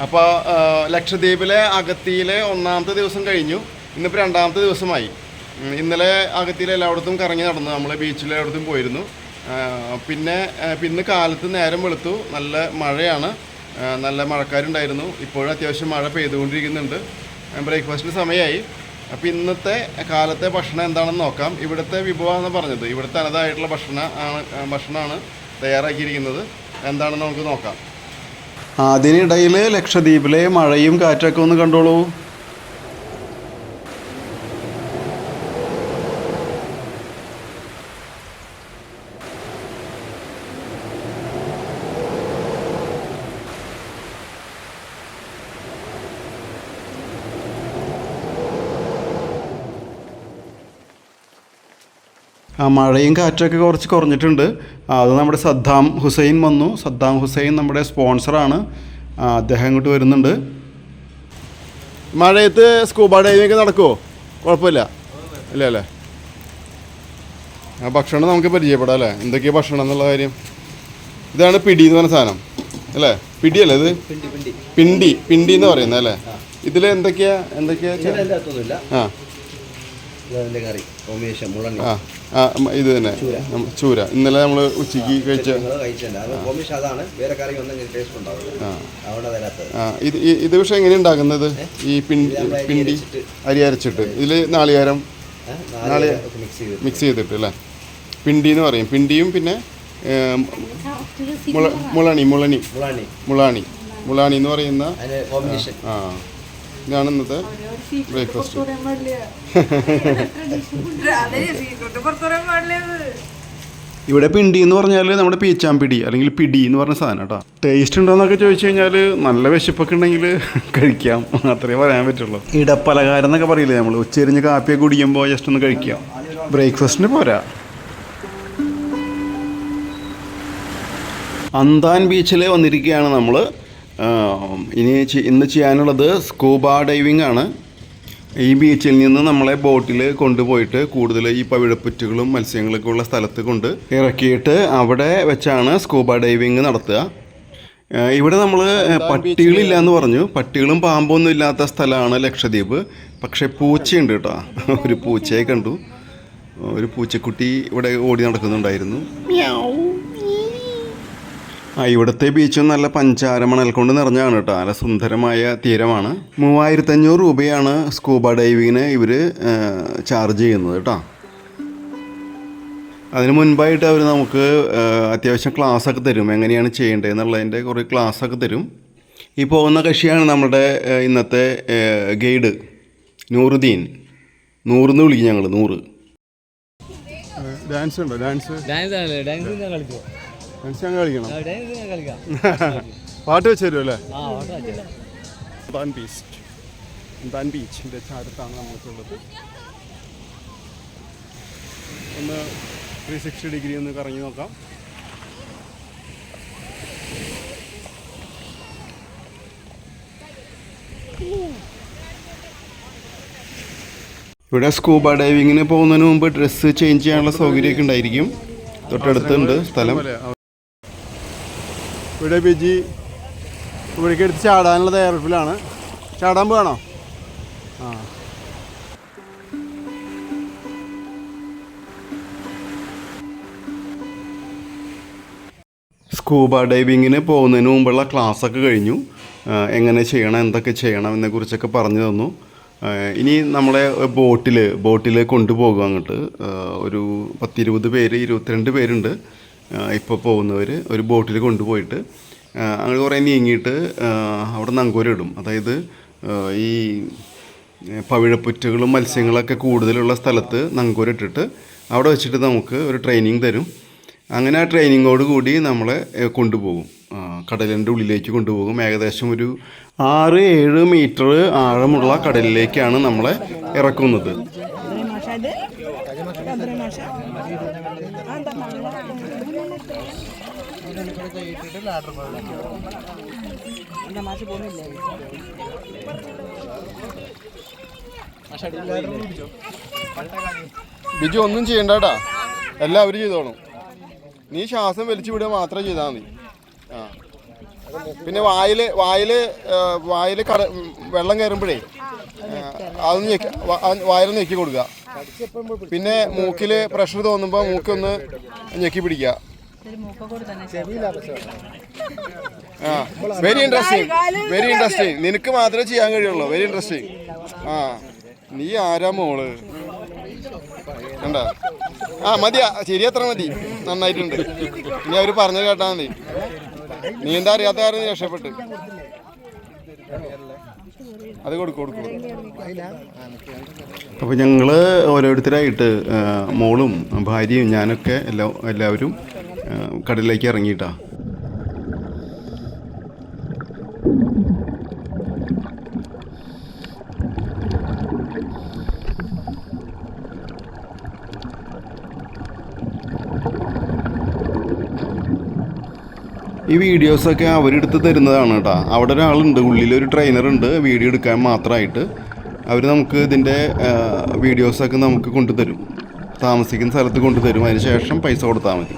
അപ്പോൾ ലക്ഷദ്വീപിലെ അഗത്തിയിലെ ഒന്നാമത്തെ ദിവസം കഴിഞ്ഞു. ഇന്നിപ്പോൾ രണ്ടാമത്തെ ദിവസമായി. ഇന്നലെ അഗത്തിയിൽ എല്ലായിടത്തും കറങ്ങി നടന്നു, നമ്മൾ ബീച്ചിൽ എല്ലായിടത്തും പോയിരുന്നു. പിന്നെ ഇന്ന് കാലത്ത് നേരം വെളുത്തു, നല്ല മഴയാണ്, നല്ല മഴക്കാരുണ്ടായിരുന്നു. ഇപ്പോഴും അത്യാവശ്യം മഴ പെയ്തുകൊണ്ടിരിക്കുന്നുണ്ട്. ബ്രേക്ക്ഫാസ്റ്റിന് സമയമായി. അപ്പോൾ ഇന്നത്തെ കാലത്തെ ഭക്ഷണം എന്താണെന്ന് നോക്കാം. ഇവിടുത്തെ വിഭവമാണ് പറഞ്ഞത്, ഇവിടുത്തെ തനതായിട്ടുള്ള ഭക്ഷണമാണ് തയ്യാറാക്കിയിരിക്കുന്നത്. എന്താണെന്ന് നമുക്ക് നോക്കാം. അതിനിടയിൽ ലക്ഷദ്വീപിലെ മഴയും കാറ്റൊക്കെ ഒന്ന് കണ്ടോളൂ. മഴയും കാറ്റൊക്കെ കുറച്ച് കുറഞ്ഞിട്ടുണ്ട്. അത് നമ്മുടെ സദ്ദാം ഹുസൈൻ വന്നു. സദ്ദാം ഹുസൈൻ നമ്മുടെ സ്പോൺസറാണ്. അദ്ദേഹം ഇങ്ങോട്ട് വരുന്നുണ്ട്. മഴയത്ത് സ്കൂബ ഡൈവിംഗ് നടക്കുമോ? കുഴപ്പമില്ല, ഇല്ല അല്ലേ? ഭക്ഷണം നമുക്ക് പരിചയപ്പെടാം അല്ലേ, എന്തൊക്കെയാണ് ഭക്ഷണം എന്നുള്ള കാര്യം. ഇതാണ് പിടി എന്ന് പറഞ്ഞ സാധനം അല്ലേ? പിടിയല്ലേ ഇത്? പിണ്ടി എന്ന് പറയുന്നത് അല്ലേ? ഇതിൽ എന്തൊക്കെയാ ആ ഇത് തന്നെ ചൂര. ഇന്നലെ നമ്മൾ ഉച്ചയ്ക്ക് കഴിച്ച ഇത് പക്ഷെ എങ്ങനെ ഉണ്ടാക്കുന്നത്? ഈ പിണ്ടി അരി അരച്ചിട്ട് ഇതിൽ നാളികേരം മിക്സ് ചെയ്തിട്ട് അല്ലേ? പിണ്ടി എന്ന് പറയും. പിണ്ടിയും പിന്നെ മുളാണി എന്ന് പറയുന്ന ഇതാണ് ഇന്നത്തെ ബ്രേക്ക്ഫാസ്റ്റ്. ഇവിടെ പിണ്ടി എന്ന് പറഞ്ഞാൽ നമ്മുടെ പീച്ചാമ്പിടി അല്ലെങ്കിൽ പിടി എന്ന് പറഞ്ഞ സാധനം കേട്ടോ. ടേസ്റ്റ് ഉണ്ടോയെന്നൊക്കെ ചോദിച്ചു കഴിഞ്ഞാൽ നല്ല വിശപ്പൊക്കെ ഉണ്ടെങ്കിൽ കഴിക്കാം, അത്രേ പറയാൻ പറ്റുള്ളൂ. ഇടപ്പലകാരം എന്നൊക്കെ പറയില്ലേ നമ്മൾ, ഉച്ചരിഞ്ഞ് കാപ്പിയൊക്കെ കുടിക്കുമ്പോൾ ജസ്റ്റ് ഒന്ന് കഴിക്കാം. ബ്രേക്ക്ഫാസ്റ്റിന് പോരാ. അന്താൻ ബീച്ചിൽ വന്നിരിക്കുകയാണ് നമ്മൾ. ഇന്ന് ചെയ്യാനുള്ളത് സ്കൂബ ഡൈവിംഗ് ആണ്. ഈ ബീച്ചിൽ നിന്ന് നമ്മളെ ബോട്ടിൽ കൊണ്ടുപോയിട്ട് കൂടുതൽ ഈ പവിഴപ്പുറ്റുകളും മത്സ്യങ്ങളൊക്കെ ഉള്ള സ്ഥലത്ത് കൊണ്ട് ഇറക്കിയിട്ട് അവിടെ വെച്ചാണ് സ്കൂബ ഡൈവിംഗ് നടത്തുക. ഇവിടെ നമ്മൾ പട്ടികളില്ല എന്ന് പറഞ്ഞു. പട്ടികളും പാമ്പൊന്നും ഇല്ലാത്ത സ്ഥലമാണ് ലക്ഷദ്വീപ്. പക്ഷേ പൂച്ചയുണ്ട് കേട്ടോ. ഒരു പൂച്ചയെ കണ്ടു. ഒരു പൂച്ചക്കുട്ടി ഇവിടെ ഓടി നടക്കുന്നുണ്ടായിരുന്നു. ഇവിടുത്തെ ബീച്ചും നല്ല പഞ്ചാരമണൽ കൊണ്ട് നിറഞ്ഞാണ് കേട്ടോ. നല്ല സുന്ദരമായ തീരമാണ്. 3500 രൂപയാണ് സ്കൂബ ഡൈവിങ്ങിന് ഇവർ ചാർജ് ചെയ്യുന്നത് കേട്ടോ. അതിന് മുൻപായിട്ട് അവർ നമുക്ക് അത്യാവശ്യം ക്ലാസ്സൊക്കെ തരും, എങ്ങനെയാണ് ചെയ്യേണ്ടത് എന്നുള്ളതിൻ്റെ കുറേ ക്ലാസ്സൊക്കെ തരും. ഈ പോകുന്ന കക്ഷിയാണ് നമ്മുടെ ഇന്നത്തെ ഗൈഡ് നൂറുദ്ദീൻ. 100 എന്ന് വിളിക്കും ഞങ്ങൾ. 100 ഡാൻസ് ഉണ്ടോ? പാട്ട് വെച്ച് തരും അല്ലേ? ബീച്ചിൻ്റെ ചാരത്താണ് നമ്മൾക്കുള്ളത്. ഒന്ന് 360 ഡിഗ്രി ഒന്ന് കറങ്ങി നോക്കാം. ഇവിടെ സ്കൂബ ഡൈവിങ്ങിന് പോകുന്നതിന് മുമ്പ് ഡ്രസ്സ് ചേഞ്ച് ചെയ്യാനുള്ള സൗകര്യമൊക്കെ ഉണ്ടായിരിക്കും. തൊട്ടടുത്തുണ്ട് സ്ഥലം. ഇവിടെ ബിജി ഇവിടേക്ക് എടുത്ത് ചാടാനുള്ള തയ്യാറെടുപ്പിലാണ്. ചാടാൻ പോകണോ? സ്കൂബ ഡൈവിങ്ങിന് പോകുന്നതിന് മുമ്പുള്ള ക്ലാസ്സൊക്കെ കഴിഞ്ഞു. എങ്ങനെ ചെയ്യണം, എന്തൊക്കെ ചെയ്യണം എന്നതിനെക്കുറിച്ചൊക്കെ പറഞ്ഞു തന്നു. ഇനി നമ്മളെ ബോട്ടിൽ കൊണ്ടുപോകും അങ്ങോട്ട്. ഒരു 10-20 പേര്, 22 പേരുണ്ട് ഇപ്പോൾ പോകുന്നവർ. ഒരു ബോട്ടിൽ കൊണ്ടുപോയിട്ട് അങ്ങനെ കുറേ നീങ്ങിയിട്ട് അവിടെ നങ്കൂരിടും. അതായത് ഈ പവിഴപ്പുറ്റുകളും മത്സ്യങ്ങളൊക്കെ കൂടുതലുള്ള സ്ഥലത്ത് നങ്കൂരിട്ടിട്ട് അവിടെ വെച്ചിട്ട് നമുക്ക് ഒരു ട്രെയിനിങ് തരും. അങ്ങനെ ആ ട്രെയിനിങ്ങോട് കൂടി നമ്മളെ കൊണ്ടുപോകും, കടലിൻ്റെ ഉള്ളിലേക്ക് കൊണ്ടുപോകും. ഏകദേശം ഒരു 6-7 മീറ്റർ ആഴമുള്ള കടലിലേക്കാണ് നമ്മളെ ഇറക്കുന്നത്. ബിജു ഒന്നും ചെയ്യണ്ടാ, എല്ലാവരും ചെയ്തോളും. നീ ശ്വാസം വലിച്ചു വിടുക മാത്രം ചെയ്താൽ മതി. പിന്നെ വായിൽ വെള്ളം കയറുമ്പോഴേ അതൊന്ന് വായിലൊന്ന് ഞെക്കി കൊടുക്കുക. പിന്നെ മൂക്കിൽ പ്രഷർ തോന്നുമ്പോൾ മൂക്കൊന്ന് ഞെക്കി പിടിക്കുക. Very interesting. നിനക്ക് മാത്രമേ ചെയ്യാൻ കഴിയുള്ളൂ. Very interesting. നീ ആരാ മോള് കണ്ട? മതിയാ, ശരി, അത്ര മതി, നന്നായിട്ടുണ്ട്. ഇനി അവർ പറഞ്ഞു കേട്ടാ മതി. നീന്താ അറിയാത്ത കാര്യം നീ രക്ഷപ്പെട്ട്. അത് കൊടുക്കും. അപ്പോൾ ഞങ്ങൾ ഓരോരുത്തരായിട്ട് മോളും ഭാര്യയും ഞാനൊക്കെ എല്ലാവരും കടലിലേക്ക് ഇറങ്ങിയിട്ടാ. ഈ വീഡിയോസൊക്കെ അവരെടുത്ത് തരുന്നതാണ് കേട്ടോ. അവിടെ ഒരാളുണ്ട്, ഉള്ളിലൊരു ട്രെയിനറുണ്ട് വീഡിയോ എടുക്കാൻ മാത്രമായിട്ട്. അവർ നമുക്ക് ഇതിൻ്റെ വീഡിയോസൊക്കെ നമുക്ക് കൊണ്ടുതരും, താമസിക്കുന്ന സ്ഥലത്ത് കൊണ്ടുതരും. അതിന് ശേഷം പൈസ കൊടുത്താൽ മതി.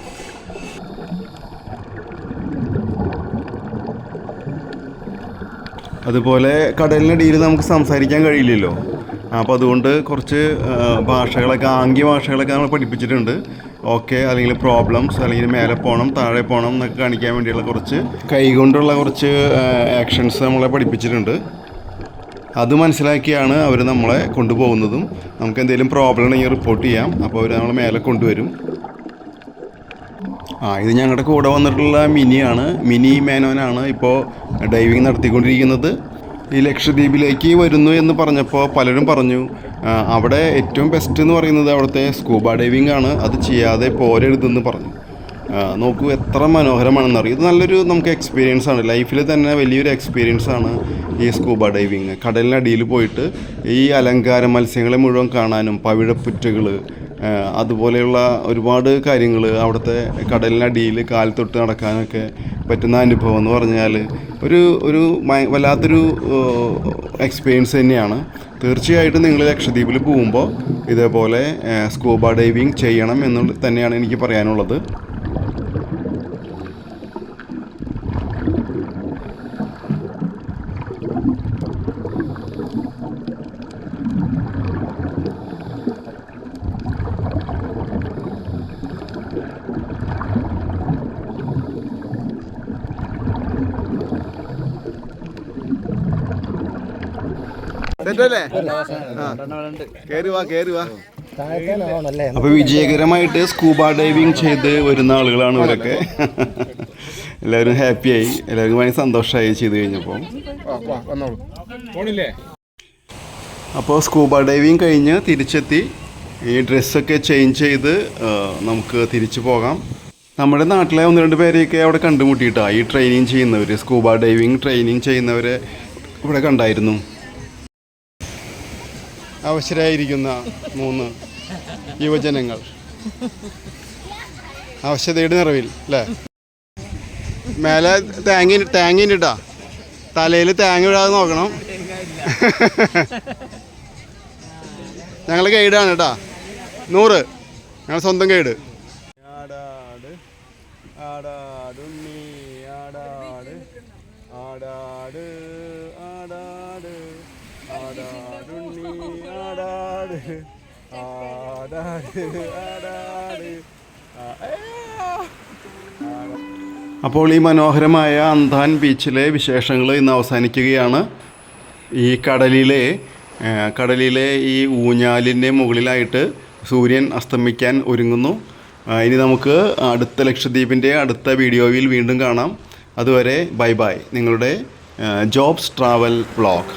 അതുപോലെ കടലിനടിയിൽ നമുക്ക് സംസാരിക്കാൻ കഴിയില്ലല്ലോ. അപ്പോൾ അതുകൊണ്ട് കുറച്ച് ഭാഷകളൊക്കെ, ആംഗ്യ ഭാഷകളൊക്കെ നമ്മൾ പഠിപ്പിച്ചിട്ടുണ്ട്. ഓക്കെ, അല്ലെങ്കിൽ പ്രോബ്ലംസ്, അല്ലെങ്കിൽ മേലെ പോകണം താഴെ പോകണം എന്നൊക്കെ കാണിക്കാൻ വേണ്ടിയുള്ള കുറച്ച് കൈകൊണ്ടുള്ള കുറച്ച് ആക്ഷൻസ് നമ്മളെ പഠിപ്പിച്ചിട്ടുണ്ട്. അത് മനസ്സിലാക്കിയാണ് അവർ നമ്മളെ കൊണ്ടുപോകുന്നതും. നമുക്ക് എന്തെങ്കിലും പ്രോബ്ലം ഉണ്ടെങ്കിൽ റിപ്പോർട്ട് ചെയ്യാം. അപ്പോൾ അവർ നമ്മളെ മേലെ കൊണ്ടുവരും. ഇത് ഞങ്ങളുടെ കൂടെ വന്നിട്ടുള്ള മിനി മേനോനാണ് ഇപ്പോൾ ഡൈവിങ് നടത്തിക്കൊണ്ടിരിക്കുന്നത്. ഈ ലക്ഷദ്വീപിലേക്ക് വരുന്നു എന്ന് പറഞ്ഞപ്പോൾ പലരും പറഞ്ഞു അവിടെ ഏറ്റവും ബെസ്റ്റ് എന്ന് പറയുന്നത് അവിടുത്തെ സ്കൂബ ഡൈവിംഗ് ആണ്, അത് ചെയ്യാതെ പോരരുതെന്ന് പറഞ്ഞു. നോക്കൂ എത്ര മനോഹരമാണെന്നറിയും. ഇത് നല്ലൊരു നമുക്ക് എക്സ്പീരിയൻസ് ആണ്, ലൈഫിൽ തന്നെ വലിയൊരു എക്സ്പീരിയൻസ് ആണ് ഈ സ്കൂബ ഡൈവിങ്. കടലിനടിയിൽ പോയിട്ട് ഈ അലങ്കാര മത്സ്യങ്ങളെ മുഴുവൻ കാണാനും പവിഴപ്പുറ്റുകൾ, അതുപോലെയുള്ള ഒരുപാട് കാര്യങ്ങൾ, അവിടുത്തെ കടലിനടിയിൽ കാൽ തൊട്ട് നടക്കാനൊക്കെ പറ്റുന്ന അനുഭവം എന്ന് പറഞ്ഞാൽ ഒരു വല്ലാത്തൊരു എക്സ്പീരിയൻസ് തന്നെയാണ്. തീർച്ചയായിട്ടും നിങ്ങൾ ലക്ഷദ്വീപിൽ പോകുമ്പോൾ ഇതേപോലെ സ്കൂബ ഡൈവിങ് ചെയ്യണം എന്ന് തന്നെയാണ് എനിക്ക് പറയാനുള്ളത്. അപ്പൊ വിജയകരമായിട്ട് സ്കൂബ ഡൈവിങ് ചെയ്ത് വരുന്ന ആളുകളാണ് ഇവരൊക്കെ. എല്ലാവരും ഹാപ്പിയായി, എല്ലാവർക്കും ഭയങ്കര സന്തോഷമായി ചെയ്ത് കഴിഞ്ഞപ്പോൾ. അപ്പോൾ സ്കൂബ ഡൈവിങ് കഴിഞ്ഞ് തിരിച്ചെത്തി ഈ ഡ്രസ്സൊക്കെ ചേഞ്ച് ചെയ്ത് നമുക്ക് തിരിച്ചു പോകാം. നമ്മുടെ നാട്ടിലെ 1-2 പേരെയൊക്കെ അവിടെ കണ്ടുമുട്ടിയിട്ടാണ് ഈ ട്രെയിനിങ് ചെയ്യുന്നവർ, സ്കൂബ ഡൈവിങ് ട്രെയിനിങ് ചെയ്യുന്നവരെ ഇവിടെ കണ്ടായിരുന്നു. അവശരായിരിക്കുന്ന 3 യുവജനങ്ങൾ, അവശതയുടെ നിറവിൽ അല്ലേ. മേലെ തേങ്ങയിട്ടാ, തലയിൽ തേങ്ങ വിടാതെ നോക്കണം. ഞങ്ങൾ ഗൈഡാണ് കേട്ടാ, 100 ഞങ്ങൾ സ്വന്തം ഗൈഡ്. ആടാട് ആടാടുണ്ണി ആടാട് ആടാട് ആടാട് ആടാടുണ്ണി ആടാട് ആടാട് ആടാട്. അപ്പോൾ ഈ മനോഹരമായ അന്താൻ ബീച്ചിലെ വിശേഷങ്ങൾ ഇന്ന് അവസാനിക്കുകയാണ്. ഈ കടലിലെ ഈ ഊഞ്ഞാലിൻ്റെ മുകളിലായിട്ട് സൂര്യൻ അസ്തമിക്കാൻ ഒരുങ്ങുന്നു. ഇനി നമുക്ക് അടുത്ത ലക്ഷദ്വീപിൻ്റെ അടുത്ത വീഡിയോയിൽ വീണ്ടും കാണാം. അതുവരെ ബൈ ബൈ. നിങ്ങളുടെ ജോബ്സ് ട്രാവൽ വ്ളോഗ്.